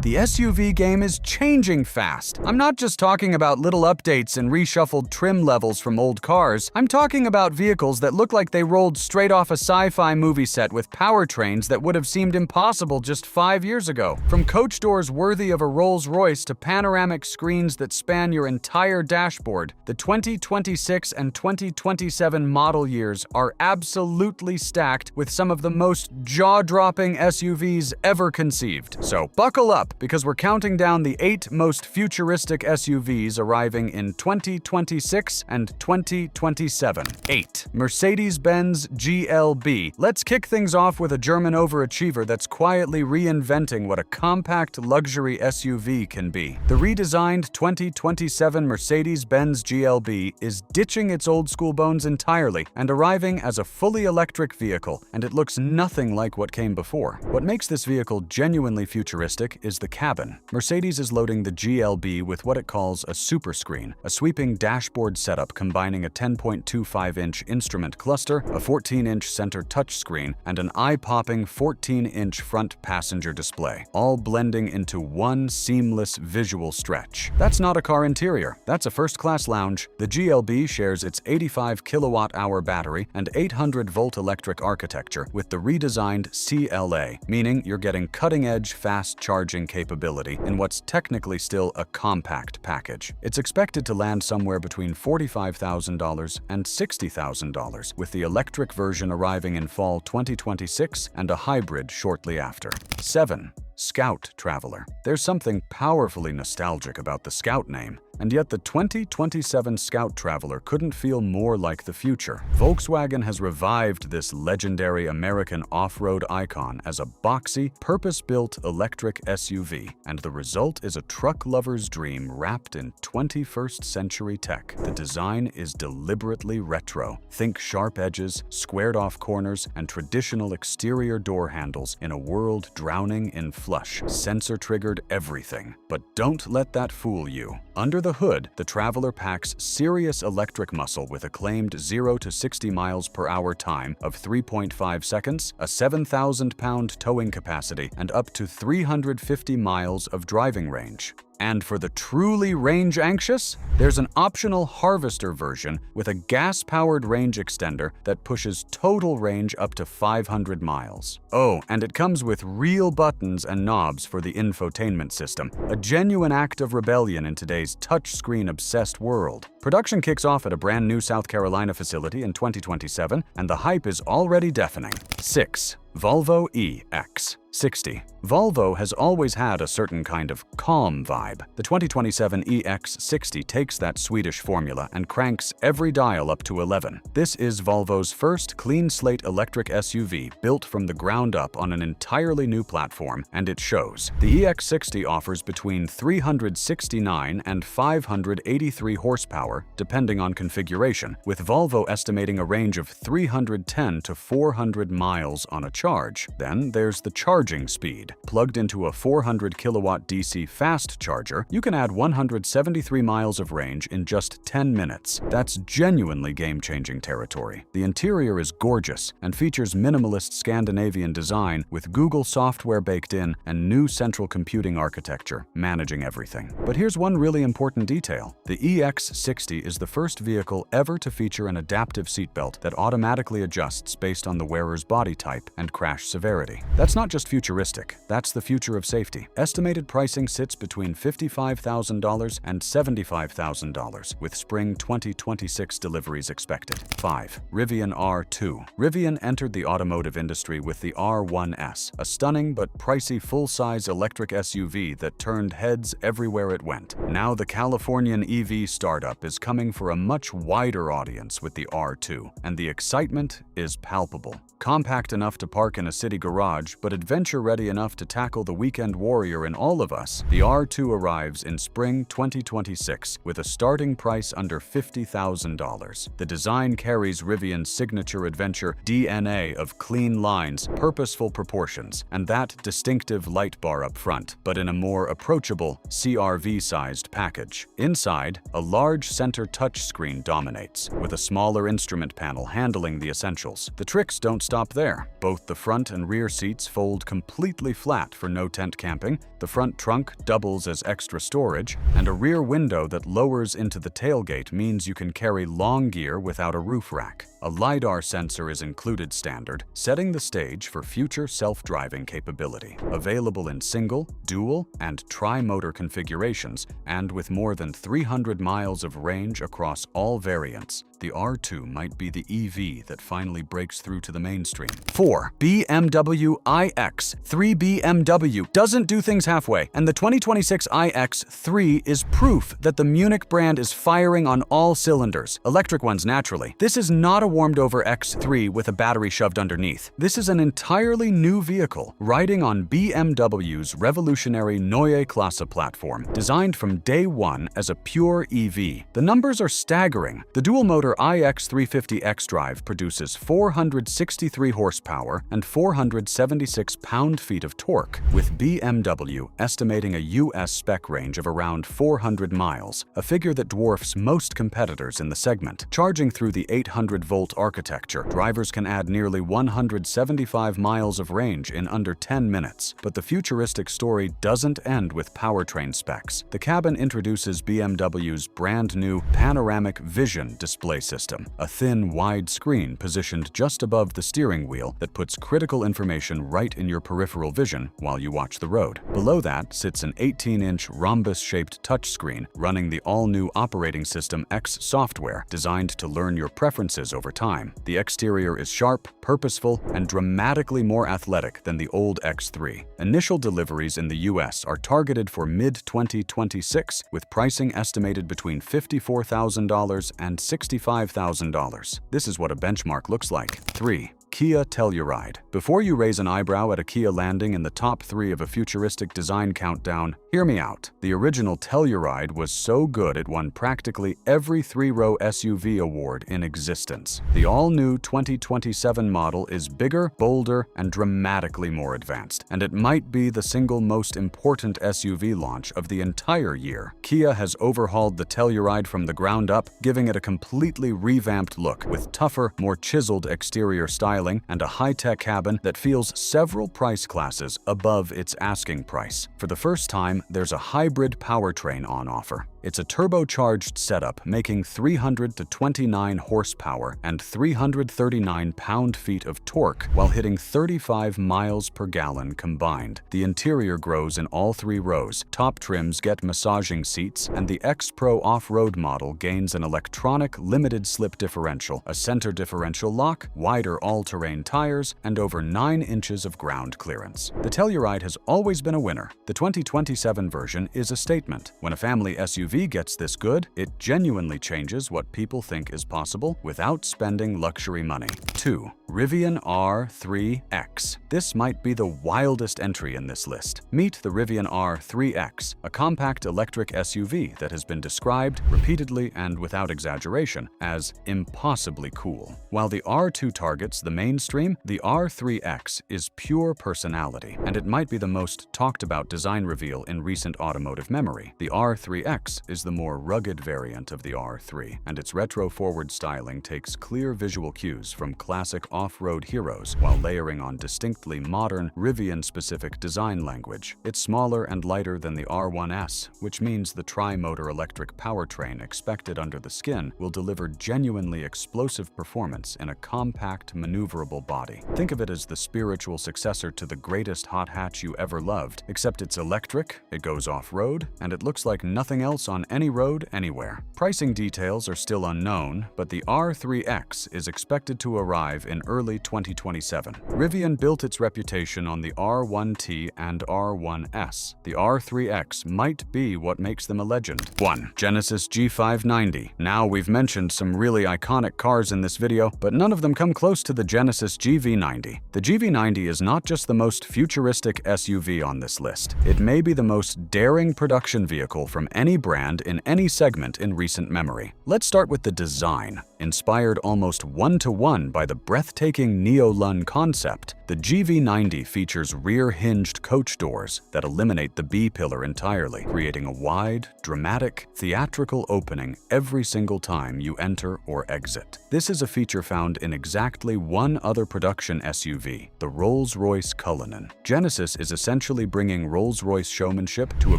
The SUV game is changing fast. I'm not just talking about little updates and reshuffled trim levels from old cars. I'm talking about vehicles that look like they rolled straight off a sci-fi movie set with powertrains that would have seemed impossible just 5 years ago. From coach doors worthy of a Rolls-Royce to panoramic screens that span your entire dashboard, the 2026 and 2027 model years are absolutely stacked with some of the most jaw-dropping SUVs ever conceived. So buckle up, because we're counting down the 8 most futuristic SUVs arriving in 2026 and 2027. 8. Mercedes-Benz GLB. Let's kick things off with a German overachiever that's quietly reinventing what a compact luxury SUV can be. The redesigned 2027 Mercedes-Benz GLB is ditching its old-school bones entirely and arriving as a fully electric vehicle, and it looks nothing like what came before. What makes this vehicle genuinely futuristic is the cabin. Mercedes is loading the GLB with what it calls a superscreen, a sweeping dashboard setup combining a 10.25-inch instrument cluster, a 14-inch center touchscreen, and an eye-popping 14-inch front passenger display, all blending into one seamless visual stretch. That's not a car interior, that's a first-class lounge. The GLB shares its 85 kilowatt-hour battery and 800-volt electric architecture with the redesigned CLA, meaning you're getting cutting-edge fast charging capability in what's technically still a compact package. It's expected to land somewhere between $45,000 and $60,000, with the electric version arriving in fall 2026 and a hybrid shortly after. 7. Scout Traveler. There's something powerfully nostalgic about the Scout name, and yet the 2027 Scout Traveler couldn't feel more like the future. Volkswagen has revived this legendary American off-road icon as a boxy, purpose-built electric SUV, and the result is a truck lover's dream wrapped in 21st century tech. The design is deliberately retro. Think sharp edges, squared-off corners, and traditional exterior door handles in a world drowning in flush, sensor-triggered everything. But don't let that fool you. Under the hood, the Traveler packs serious electric muscle with a claimed 0 to 60 miles per hour time of 3.5 seconds, a 7,000-pound towing capacity, and up to 350 miles of driving range. And for the truly range-anxious, there's an optional Harvester version with a gas-powered range extender that pushes total range up to 500 miles. Oh, and it comes with real buttons and knobs for the infotainment system, a genuine act of rebellion in today's touchscreen-obsessed world. Production kicks off at a brand new South Carolina facility in 2027, and the hype is already deafening. 6. Volvo EX60. Volvo has always had a certain kind of calm vibe. The 2027 EX60 takes that Swedish formula and cranks every dial up to 11. This is Volvo's first clean-slate electric SUV built from the ground up on an entirely new platform, and it shows. The EX60 offers between 369 and 583 horsepower, depending on configuration, with Volvo estimating a range of 310 to 400 miles on a charge. Then there's the charging speed. Plugged into a 400 kilowatt DC fast charger, you can add 173 miles of range in just 10 minutes. That's genuinely game-changing territory. The interior is gorgeous and features minimalist Scandinavian design with Google software baked in and new central computing architecture managing everything. But here's one really important detail. The EX60 is the first vehicle ever to feature an adaptive seatbelt that automatically adjusts based on the wearer's body type and crash severity. That's not just futuristic. That's the future of safety. Estimated pricing sits between $55,000 and $75,000, with spring 2026 deliveries expected. 5. Rivian R2. Rivian entered the automotive industry with the R1S, a stunning but pricey full-size electric SUV that turned heads everywhere it went. Now the Californian EV startup is coming for a much wider audience with the R2, and the excitement is palpable. Compact enough to park in a city garage, but adventure-ready enough to tackle the weekend warrior in all of us, the R2 arrives in spring 2026 with a starting price under $50,000. The design carries Rivian's signature adventure DNA of clean lines, purposeful proportions, and that distinctive light bar up front, but in a more approachable, CR-V-sized package. Inside, a large center touchscreen dominates, with a smaller instrument panel handling the essentials. The tricks don't stop there. Both the front and rear seats fold completely flat for no-tent camping, the front trunk doubles as extra storage, and a rear window that lowers into the tailgate means you can carry long gear without a roof rack. A LiDAR sensor is included standard, setting the stage for future self-driving capability. Available in single, dual, and tri-motor configurations, and with more than 300 miles of range across all variants, the R2 might be the EV that finally breaks through to the mainstream. 4. BMW iX3. BMW doesn't do things halfway, and the 2026 iX3 is proof that the Munich brand is firing on all cylinders. Electric ones, naturally. This is not a warmed-over X3 with a battery shoved underneath. This is an entirely new vehicle, riding on BMW's revolutionary Neue Klasse platform, designed from day one as a pure EV. The numbers are staggering. The dual-motor iX350 xDrive produces 463 horsepower and 476 pound-feet of torque, with BMW estimating a US spec range of around 400 miles, a figure that dwarfs most competitors in the segment. Charging through the 800-volt architecture, drivers can add nearly 175 miles of range in under 10 minutes. But the futuristic story doesn't end with powertrain specs. The cabin introduces BMW's brand new panoramic vision display system, a thin, wide screen positioned just above the steering wheel that puts critical information right in your peripheral vision while you watch the road. Below that sits an 18-inch rhombus-shaped touchscreen running the all-new operating system X software designed to learn your preferences over time. The exterior is sharp, purposeful, and dramatically more athletic than the old X3. Initial deliveries in the US are targeted for mid-2026, with pricing estimated between $54,000 and $65,000. This is what a benchmark looks like. 3. Kia Telluride. Before you raise an eyebrow at a Kia landing in the top 3 of a futuristic design countdown, hear me out. The original Telluride was so good it won practically every 3-row SUV award in existence. The all-new 2027 model is bigger, bolder, and dramatically more advanced, and it might be the single most important SUV launch of the entire year. Kia has overhauled the Telluride from the ground up, giving it a completely revamped look with tougher, more chiseled exterior styling and a high-tech cabin that feels several price classes above its asking price. For the first time, there's a hybrid powertrain on offer. It's a turbocharged setup making 329 horsepower and 339 pound-feet of torque while hitting 35 miles per gallon combined. The interior grows in all 3 rows, top trims get massaging seats, and the X-Pro off-road model gains an electronic limited slip differential, a center differential lock, wider all-terrain tires, and over 9 inches of ground clearance. The Telluride has always been a winner. The 2027 version is a statement. When a family SUV gets this good, it genuinely changes what people think is possible without spending luxury money. 2. Rivian R3X. This might be the wildest entry in this list. Meet the Rivian R3X, a compact electric SUV that has been described repeatedly and without exaggeration as impossibly cool. While the R2 targets the mainstream, the R3X is pure personality, and it might be the most talked about design reveal in recent automotive memory. The R3X is the more rugged variant of the R3, and its retro-forward styling takes clear visual cues from classic off-road heroes while layering on distinctly modern, Rivian-specific design language. It's smaller and lighter than the R1S, which means the tri-motor electric powertrain expected under the skin will deliver genuinely explosive performance in a compact, maneuverable body. Think of it as the spiritual successor to the greatest hot hatch you ever loved, except it's electric, it goes off-road, and it looks like nothing else on any road anywhere. Pricing details are still unknown, but the R3X is expected to arrive in early 2027. Rivian built its reputation on the R1T and R1S. The R3X might be what makes them a legend. 1. Genesis G590. Now, we've mentioned some really iconic cars in this video, but none of them come close to the Genesis GV90. The GV90 is not just the most futuristic SUV on this list. It may be the most daring production vehicle from any brand in any segment in recent memory. Let's start with the design. Inspired almost one-to-one by the breathtaking Neo-Lun concept, The GV90 features rear-hinged coach doors that eliminate the B-pillar entirely, creating a wide, dramatic, theatrical opening every single time you enter or exit. This is a feature found in exactly one other production SUV, the Rolls-Royce Cullinan. Genesis is essentially bringing Rolls-Royce showmanship to a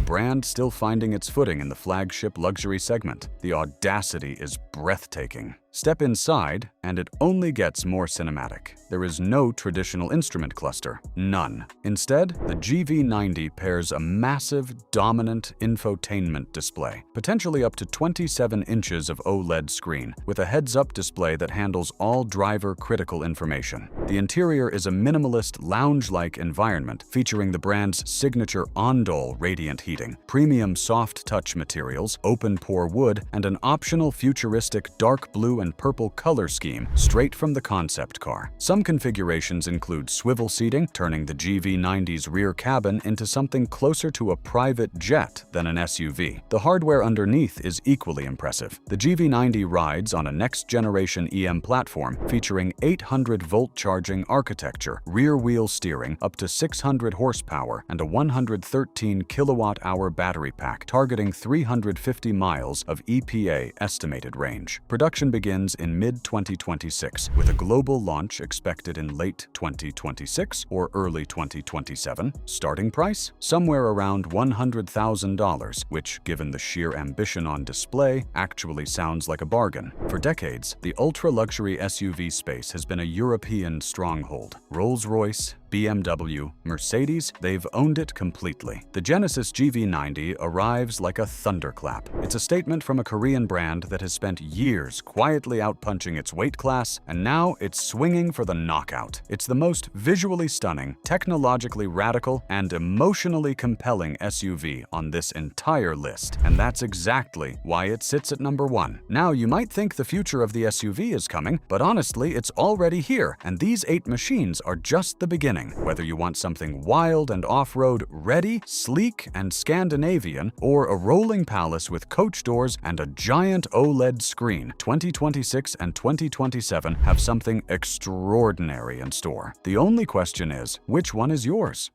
brand still finding its footing in the flagship luxury segment. The audacity is breathtaking. Step inside, and it only gets more cinematic. There is no traditional instrument cluster. None. Instead, the GV90 pairs a massive, dominant infotainment display, potentially up to 27 inches of OLED screen, with a heads-up display that handles all driver-critical information. The interior is a minimalist, lounge-like environment, featuring the brand's signature Ondol radiant heating, premium soft-touch materials, open-pore wood, and an optional futuristic dark blue and purple color scheme straight from the concept car. Some configurations include swivel seating, turning the GV90's rear cabin into something closer to a private jet than an SUV. The hardware underneath is equally impressive. The GV90 rides on a next-generation EM platform featuring 800-volt charging architecture, rear-wheel steering, up to 600 horsepower, and a 113 kilowatt-hour battery pack targeting 350 miles of EPA estimated range. Production begins in mid-2026, with a global launch expected in late 2026 or early 2027. Starting price? Somewhere around $100,000, which, given the sheer ambition on display, actually sounds like a bargain. For decades, the ultra-luxury SUV space has been a European stronghold. Rolls-Royce, BMW, Mercedes, they've owned it completely. The Genesis GV90 arrives like a thunderclap. It's a statement from a Korean brand that has spent years quietly outpunching its weight class, and now it's swinging for the knockout. It's the most visually stunning, technologically radical, and emotionally compelling SUV on this entire list, and that's exactly why it sits at number 1. Now, you might think the future of the SUV is coming, but honestly, it's already here, and these 8 machines are just the beginning. Whether you want something wild and off-road ready, sleek and Scandinavian, or a rolling palace with coach doors and a giant OLED screen, 2026 and 2027 have something extraordinary in store. The only question is, which one is yours?